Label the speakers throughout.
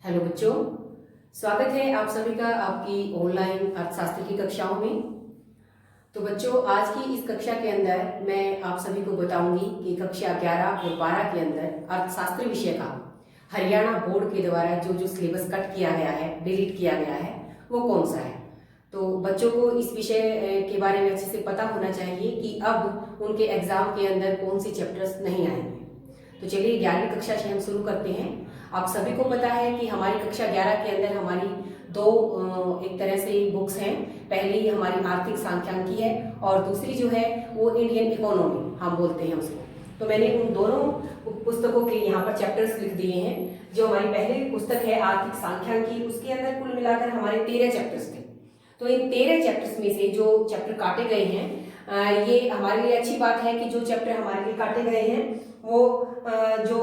Speaker 1: Hello बच्चों, स्वागत है आप सभी का आपकी ऑनलाइन अर्थशास्त्र की कक्षाओं में। तो बच्चों, आज की इस कक्षा के अंदर मैं आप सभी को बताऊंगी कि कक्षा 11 और 12 के अंदर अर्थशास्त्र विषय का हरियाणा बोर्ड के द्वारा जो जो सिलेबस कट किया गया है, डिलीट किया गया है, वो कौन सा है। तो बच्चों को इस विषय के बारे में अच्छे से पता होना चाहिए कि अब उनके एग्जाम के अंदर कौन से चैप्टर्स नहीं आएंगे। तो चलिए 11वीं कक्षा से हम शुरू करते हैं। आप सभी को पता है कि हमारी कक्षा 11 के अंदर हमारी दो एक तरह से बुक्स हैं। पहली हमारी आर्थिक सांख्यिकी है और दूसरी जो है वो इंडियन इकोनॉमी हम बोलते हैं उसको। तो मैंने उन दोनों पुस्तकों के यहाँ पर चैप्टर्स लिख दिए हैं। जो हमारी पहली पुस्तक है आर्थिक सांख्यिकी, उसके अंदर कुल मिलाकर हमारे 13 चैप्टर्स थे। तो इन 13 चैप्टर्स में से जो चैप्टर काटे गए हैं, ये हमारे लिए अच्छी बात है कि जो चैप्टर हमारे लिए काटे गए हैं वो जो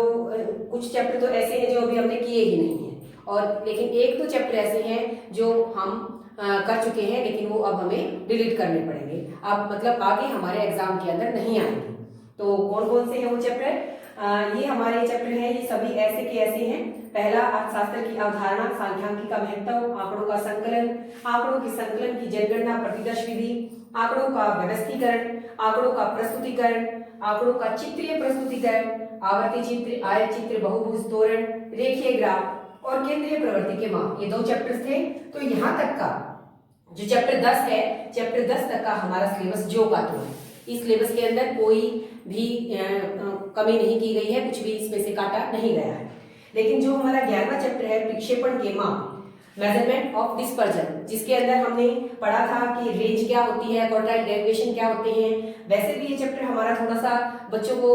Speaker 1: कुछ चैप्टर तो ऐसे हैं जो अभी हमने किए ही नहीं हैं, और लेकिन एक दो चैप्टर ऐसे हैं जो हम कर चुके हैं, लेकिन वो अब हमें डिलीट करने पड़ेंगे। अब मतलब आगे हमारे एग्जाम के अंदर नहीं आएंगे। तो कौन कौन से हैं वो चैप्टर? ये हमारे चैप्टर हैं, ये सभी ऐसे के ऐसे हैं। पहला अर्थशास्त्र की अवधारणा, सांख्यिकी का महत्व, आंकड़ों का संकलन, आंकड़ों की संकलन की जनगणना प्रतिदर्श विधि, आंकड़ों का व्यवस्थीकरण, आंकड़ों का प्रस्तुतिकरण, आंकड़ों का चित्रीय प्रस्तुतिकरण, आवर्ती चित्र, आयत चित्र, बहुभुज तोरण, रेखीय ग्राफ और केंद्रीय प्रवृत्ति के माप, ये 2 चैप्टर्स थे। तो यहाँ तक का जो चैप्टर 10 है, चैप्टर 10 तक का हमारा सिलेबस जो का तो है। इस सिलेबस के अंदर कोई भी कमी नहीं की गई है, कुछ भी इसमें से काटा नहीं गया है। लेकिन जो हमारा 11वां चैप्टर है विक्षेपण के माप, मेजरमेंट ऑफ डिस्पर्जन, जिसके अंदर हमने पढ़ा था कि रेंज क्या होती है, क्वार्टाइल डेविएशन क्या होते हैं। वैसे भी ये चैप्टर हमारा थोड़ा सा बच्चों को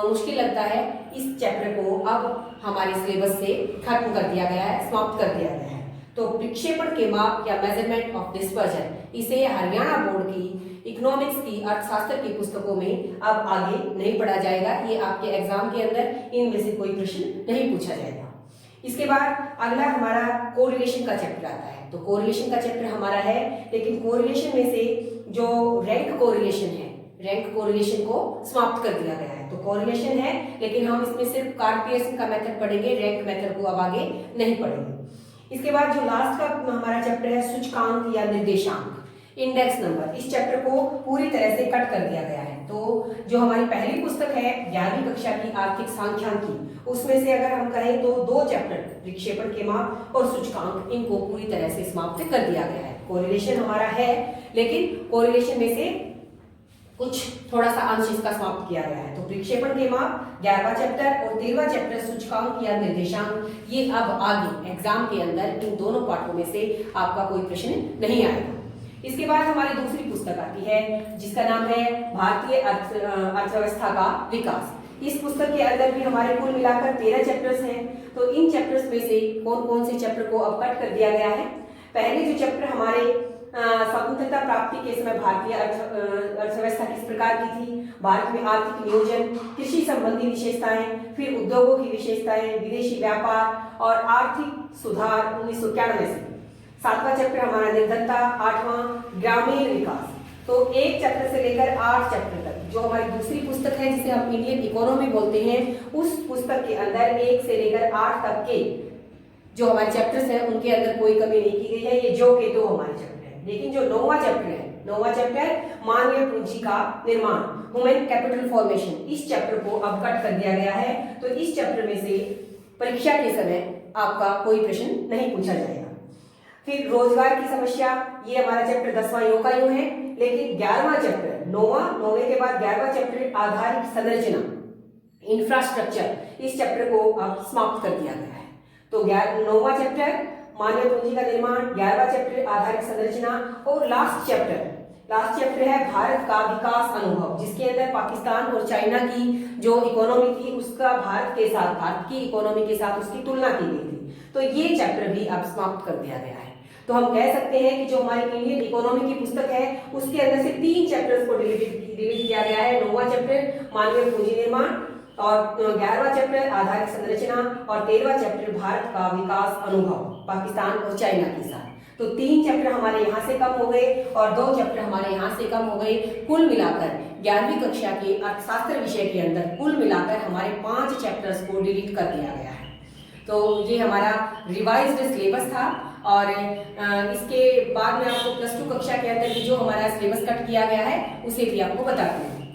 Speaker 1: मुश्किल लगता है। इस चैप्टर को अब हमारे सिलेबस से खत्म कर दिया गया है, समाप्त कर दिया गया है। तो विक्षेपण के माप या मेजरमेंट ऑफ डिस्पर्जन, इसे हरियाणा बोर्ड की इकोनॉमिक्स की अर्थशास्त्र की पुस्तकों में अब आगे नहीं पढ़ा जाएगा। ये आपके एग्जाम के अंदर इनमें से कोई प्रश्न नहीं पूछा जाएगा। इसके बाद अगला हमारा कोरिलेशन का चैप्टर आता है। तो कोरिलेशन का चैप्टर हमारा है, लेकिन कोरिलेशन में से जो रैंक कोरिलेशन है, रैंक कोरिलेशन को समाप्त कर दिया गया है। तो कोरिलेशन है, लेकिन हम इसमें सिर्फ कार्ड पियर्सन का मेथड पढ़ेंगे, रैंक मेथड को अब आगे नहीं पढ़ेंगे। इसके बाद जो लास्ट का हमारा चैप्टर है सूचकांक या निर्देशांक, इंडेक्स नंबर, इस चैप्टर को पूरी तरह से कट कर दिया गया है। तो जो हमारी पहली पुस्तक है 11वीं कक्षा की आर्थिक सांख्यिकी, उसमें से अगर हम कहें तो 2 चैप्टर विक्षेपण के माप और सूचकांक, इनको पूरी तरह से समाप्त कर दिया गया है। कोरिलेशन हमारा है, लेकिन कोरिलेशन में से कुछ थोड़ा सा अंश इसका समाप्त किया गया है। तो विक्षेपण के माप 11वां चैप्टर और 13वां चैप्टर सूचकांक या निर्देशांक, ये अब आगे एग्जाम के अंदर इन दोनों पाठों में से आपका कोई प्रश्न नहीं आएगा। इसके बाद हमारी दूसरी पुस्तक आती है जिसका नाम है भारतीय अर्थव्यवस्था का विकास। इस पुस्तक के अंदर भी हमारे कुल मिलाकर 13 चैप्टर्स हैं। तो इन चैप्टर्स में से कौन कौन से चैप्टर को अब कट कर दिया गया है? पहले जो चैप्टर हमारे स्वतंत्रता प्राप्ति के समय भारतीय अर्थव्यवस्था किस प्रकार की थी, भारत में आर्थिक नियोजन, कृषि संबंधी विशेषताएं, फिर उद्योगों की विशेषताएं, विदेशी व्यापार और आर्थिक सुधार 1991 से। 7वां चैप्टर हमारा निर्धनता, 8वां ग्रामीण विकास। तो एक चैप्टर से लेकर 8 चैप्टर तक जो हमारी दूसरी पुस्तक है जिसे हम इंडियन इकोनॉमी बोलते हैं, उस पुस्तक के अंदर 1 से लेकर 8 तक के जो हमारे चैप्टर्स हैं उनके अंदर कोई कमी नहीं की गई है। ये जो के तो हमारे चैप्टर है। लेकिन जो 9वां चैप्टर है, 9वां चैप्टर मानवीय पूंजी का निर्माण, ह्यूमन कैपिटल फॉर्मेशन, इस चैप्टर को अब कट कर दिया गया है। तो इस चैप्टर में से परीक्षा के समय आपका कोई प्रश्न नहीं पूछा जाएगा। फिर रोजगार की समस्या, ये हमारा चैप्टर 10वां यो का यो है। लेकिन 11वां चैप्टर, 9वें के बाद 11वां चैप्टर आधारिक संरचना, इंफ्रास्ट्रक्चर, इस चैप्टर को अब समाप्त कर दिया गया है। तो 9वां चैप्टर मानवीय पूंजी का निर्माण, 11वां चैप्टर आधारिक संरचना और लास्ट चैप्टर है भारत का विकास अनुभव, जिसके अंदर पाकिस्तान और चाइना की जो इकोनॉमी थी उसका भारत की इकोनॉमी के साथ उसकी तुलना की गई थी। तो ये चैप्टर भी अब समाप्त कर दिया गया है। तो हम कह सकते हैं कि जो हमारी इंडियन इकोनॉमी की पुस्तक है उसके अंदर से 3 चैप्टर्स को डिलीट किया गया है। 9वां चैप्टर मानवीय पूंजी निर्माण और 11वां चैप्टर आधारिक संरचना और 13वां चैप्टर भारत का विकास अनुभव पाकिस्तान और चाइना के साथ। तो 3 चैप्टर हमारे यहाँ से कम हो गए और 2 चैप्टर हमारे यहाँ से कम हो गए। कुल मिलाकर 11वीं कक्षा के अर्थशास्त्र विषय के अंदर कुल मिलाकर हमारे 5 चैप्टर्स को डिलीट कर दिया गया है। तो ये हमारा रिवाइज्ड सिलेबस था और इसके बाद में आपको प्लस 2 कक्षा के अंदर भी जो हमारा सिलेबस कट किया गया है उसे भी आपको बताती हूँ।